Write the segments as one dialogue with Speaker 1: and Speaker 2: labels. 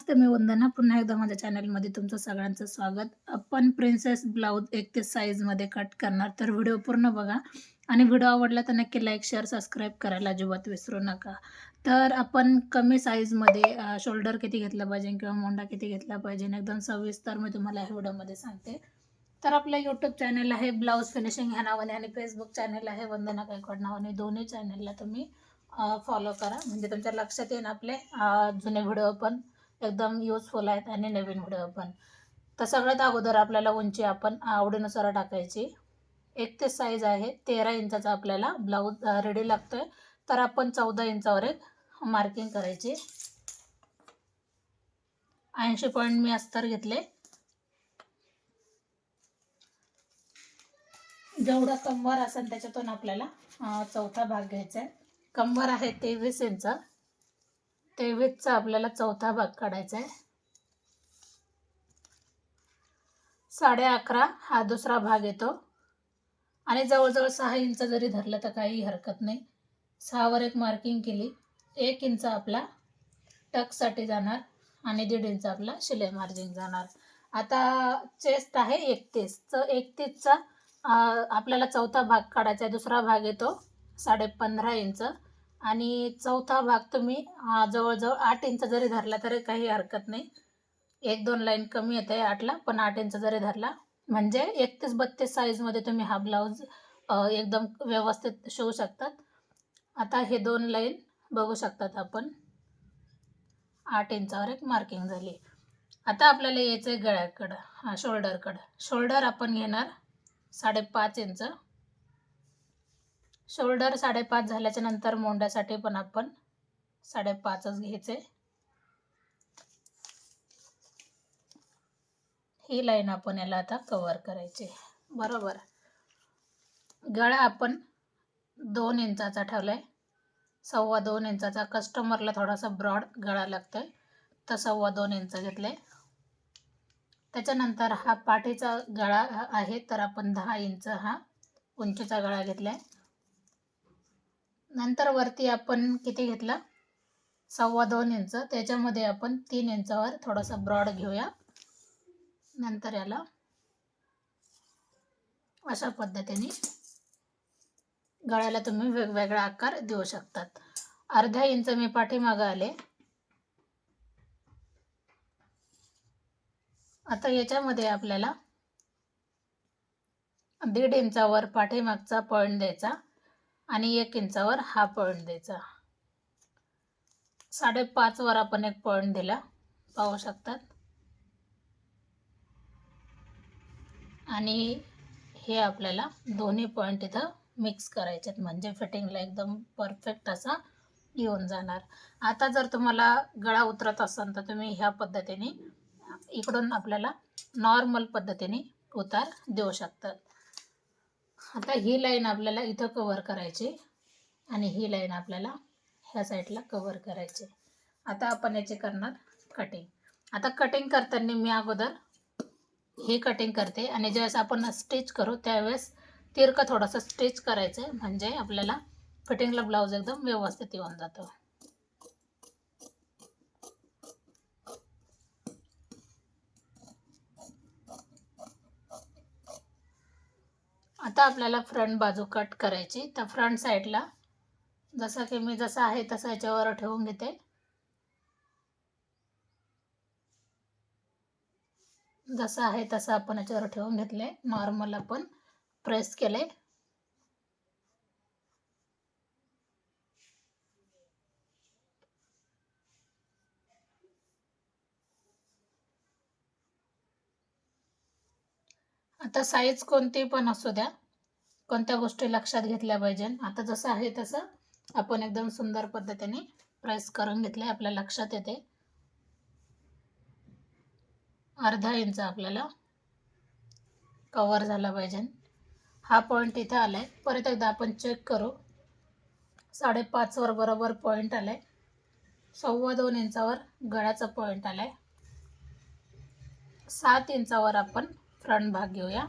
Speaker 1: तर मी वंदना पुन्हा एकदा माझ्या चॅनलमध्ये तुमचं सगळ्यांचं स्वागत. आपण प्रिन्सेस ब्लाउज 31 साईजमध्ये कट करणार, तर व्हिडिओ पूर्ण बघा आणि व्हिडिओ आवडला तर नक्की लाईक, शेअर, सबस्क्राईब करायला अजिबात विसरू नका. तर आपण कमी साईजमध्ये शोल्डर किती घेतला पाहिजे किंवा मोंढा किती घेतला पाहिजे एकदम सविस्तर मी तुम्हाला ह्या व्हिडिओमध्ये सांगते. तर आपलं यूट्यूब चॅनल आहे ब्लाऊज फिनिशिंग ह्या नावाने आणि फेसबुक चॅनल आहे वंदना गायकवाड नावाने. दोन्ही चॅनलला तुम्ही फॉलो करा, म्हणजे तुमच्या लक्षात येईल आपले जुने व्हिडिओ पण एकदम युजफुल आहेत आणि नवीन व्हिडिओ पण. तर सगळ्यात अगोदर आपल्याला उंची आपण आवडीनुसार टाकायची. 31 साईज आहे, 13 इंचाचा आपल्याला ब्लाऊज रेडी लागतोय. तर आपण 14 इंचावर एक मार्किंग करायची. 80 पॉईंट मी अस्तर घेतले. जेवढा कंबर असेल त्याच्यातून आपल्याला चौथा भाग घ्यायचा आहे. कंबर आहे 23 इंच, 23चा आपल्याला चौथा भाग काढायचा आहे. 11.5 हा दुसरा भाग येतो आणि जवळजवळ 6 इंच जरी धरलं तर काही हरकत नाही. 6 वर एक मार्किंग केली. 1 इंच आपला टक्ससाठी जाणार आणि 1.5 इंच आपला शिलाई मार्जिन जाणार. आता चेस्ट आहे 31, तर 31चा आपल्याला चौथा भाग काढायचा आहे. दुसरा भाग येतो 15.5 इंच आणि चौथा भाग तुम्ही जवळजवळ 8 इंच जरी धरला तरी काही हरकत नाही. 1-2 लाईन कमी येते 8ला, पण 8 इंच जरी धरला म्हणजे 31-32 साईजमध्ये तुम्ही हा ब्लाऊज एकदम व्यवस्थित शिवू शकतात. आता हे 2 लाईन बघू शकतात आपण. 8 इंचावर एक मार्किंग झाली. आता आपल्याला यायचं आहे गळ्याकडं, शोल्डरकडं. शोल्डर आपण घेणार 5.5 इंच. शोल्डर 5.5 झाल्याच्या नंतर मोंढ्यासाठी पण आपण 5.5च घ्यायचे. ही लाईन आपण याला आता कव्हर करायची. बरोबर. गळा आपण 2 इंचाचा ठेवलाय. 2.25 इंचाचा. कस्टमरला थोडासा ब्रॉड गळा लागतोय, तर 2.25 इंच घेतले. त्याच्यानंतर हा पाठीचा गळा आहे, तर आपण 10 इंच हा उंचीचा गळा घेतलाय. नंतर वरती आपण किती घेतला? 2.25 इंच. त्याच्यामध्ये आपण 3 इंचावर थोडासा ब्रॉड घेऊया. नंतर याला अशा पद्धतीने गळ्याला तुम्ही वेगवेगळा आकार देऊ शकतात. 0.5 इंच मी पाठीमागं आले. आता याच्यामध्ये आपल्याला 1.5 इंचावर पाठीमागचा पॉईंट द्यायचा आणि 1 इंचावर हा पॉईंट द्यायचा. 5.5 वर आपण एक पॉईंट दिला, पाहू शकतात. आणि हे आपल्याला दोन्ही पॉईंट इथं मिक्स करायचे आहेत, म्हणजे फिटिंगला एकदम परफेक्ट असा येऊन जाणार. आता जर तुम्हाला गळा उतरत असेल तर तुम्ही ह्या पद्धतीने इकडून आपल्याला नॉर्मल पद्धतीने उतार देऊ शकतात. आता ही लाईन आपल्याला इथं कव्हर करायची आणि ही लाईन आपल्याला ह्या साईडला कव्हर करायची. आता आपण याचे करणार कटिंग. आता कटिंग करताना मी अगोदर ही कटिंग करते आणि ज्यावेळेस आपण स्टिच करू त्यावेळेस तिरकं थोडंसं स्टिच करायचं आहे, म्हणजे आपल्याला फिटिंगला ब्लाऊज एकदम व्यवस्थित येऊन जातो. आता आपल्याला फ्रंट बाजू कट करायची. तर फ्रंट साईडला जसं की मी जसं आहे तसं याच्यावर ठेवून घेते. जसं आहे तसं आपण याच्यावर ठेवून घेतले. नॉर्मल आपण प्रेस केले. आता साईज कोणती पण असू द्या, कोणत्या गोष्टी लक्षात घेतल्या पाहिजे. आता जसं आहे तसं आपण एकदम सुंदर पद्धतीने प्रेस करून घेतले. आपल्या लक्षात येते. 0.5 इंच आपल्याला कव्हर झाला पाहिजे. हा पॉईंट इथे आलाय. परत एकदा आपण चेक करू. 5.5 वर बरोबर पॉईंट आलाय. 2.25 इंचावर गळ्याचा पॉईंट आलाय. 7 इंचावर आपण फ्रंट भाग घेऊया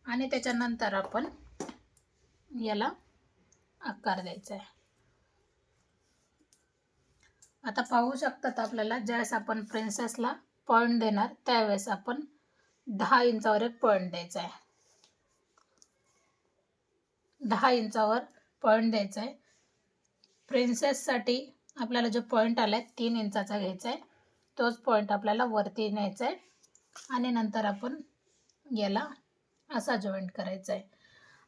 Speaker 1: आणि त्याच्यानंतर आपण याला आकार द्यायचा आहे. आता पाहू शकतात आपल्याला ज्यावेळेस आपण प्रिन्सेसला पॉईंट देणार त्यावेळेस आपण 10 इंचावर एक पॉईंट द्यायचा आहे. 10 इंचावर पॉईंट द्यायचा आहे. प्रिन्सेससाठी आपल्याला जो पॉईंट आला आहे 3 इंचाचा घ्यायचा आहे. तोच पॉईंट आपल्याला वरती न्यायचा आहे आणि नंतर आपण याला असा जॉईंट करायचा आहे.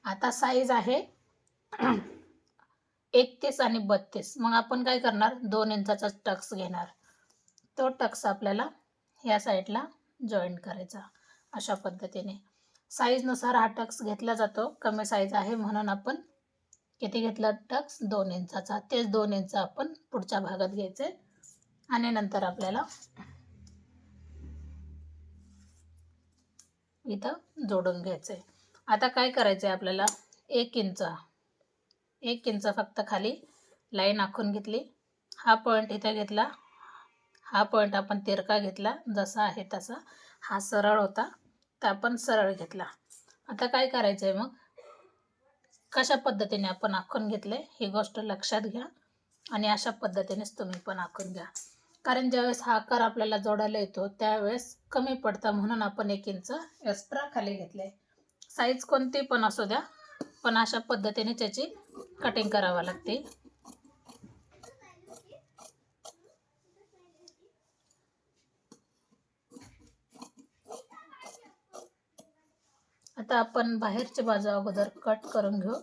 Speaker 1: आता साईज आहे 31 आणि 32. मग आपण काय करणार, 2 इंचाचा टक्स घेणार. तो टक्स आपल्याला ह्या साईडला जॉईंट करायचा अशा पद्धतीने. साईजनुसार हा टक्स घेतला जातो. कमी साईज आहे म्हणून आपण किती घेतला टक्स, 2 इंचाचा. तेच 2 इंच आपण पुढच्या भागात घ्यायचे आणि नंतर आपल्याला इथं जोडून घ्यायचं आहे. आता काय करायचं आहे आपल्याला, 1 इंच फक्त खाली लाईन आखून घेतली. हा पॉईंट इथं घेतला. हा पॉईंट आपण तिरका घेतला, जसा आहे तसा. हा सरळ होता तर आपण सरळ घेतला. आता काय करायचं आहे, मग कशा पद्धतीने आपण आखून घेतले ही गोष्ट लक्षात घ्या आणि अशा पद्धतीनेच तुम्ही पण आखून घ्या. कारण ज्यावेळेस हा आकार आपल्याला जोडायला येतो त्यावेळेस कमी पडतं म्हणून आपण 1 इंच एक्स्ट्रा खाली घेतले. साईज कोणती पण असू द्या, पण अशा पद्धतीने त्याची कटिंग करावी लागते. आता आपण बाहेरची बाजू अगोदर कट करून घेऊ.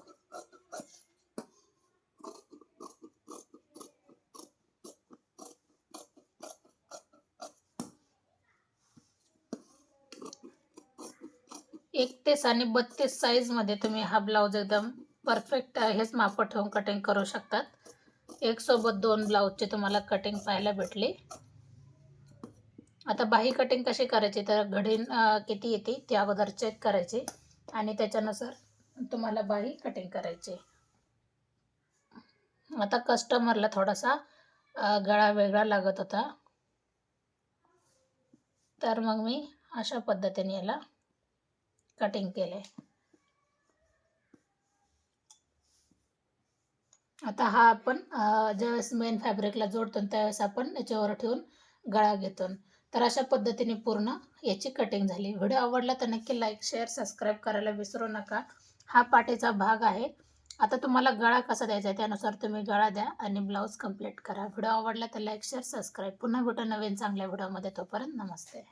Speaker 1: एकतीस आणि 32 साईजमध्ये तुम्ही हा ब्लाऊज एकदम परफेक्ट हेच माप ठेवून कटिंग करू शकतात. एक सोबत 2 ब्लाऊजची तुम्हाला कटिंग पाहायला भेटली. आता बाही कटिंग कशी करायची, तर घडी किती येते ती अगोदर चेक करायची आणि त्याच्यानुसार तुम्हाला बाही कटिंग करायची. आता कस्टमरला थोडासा गळा वेगळा लागत होता, तर मग मी अशा पद्धतीने याला कटिंग केले. आता हा आपण ज्यावेळेस मेन फॅब्रिकला जोडतो त्यावेळेस आपण याच्यावर ठेवून गळा घेतो. तर अशा पद्धतीने पूर्ण याची कटिंग झाली. व्हिडिओ आवडला तर नक्की लाईक, शेअर, सबस्क्राईब करायला विसरू नका. हा पाठीचा भाग आहे. आता तुम्हाला गळा कसा द्यायचा आहे त्यानुसार तुम्ही गळा द्या आणि ब्लाऊज कंप्लीट करा. व्हिडिओ आवडला तर लाईक, शेअर, सबस्क्राईब. पुन्हा भेटू नवीन चांगल्या व्हिडिओमध्ये. तोपर्यंत नमस्ते.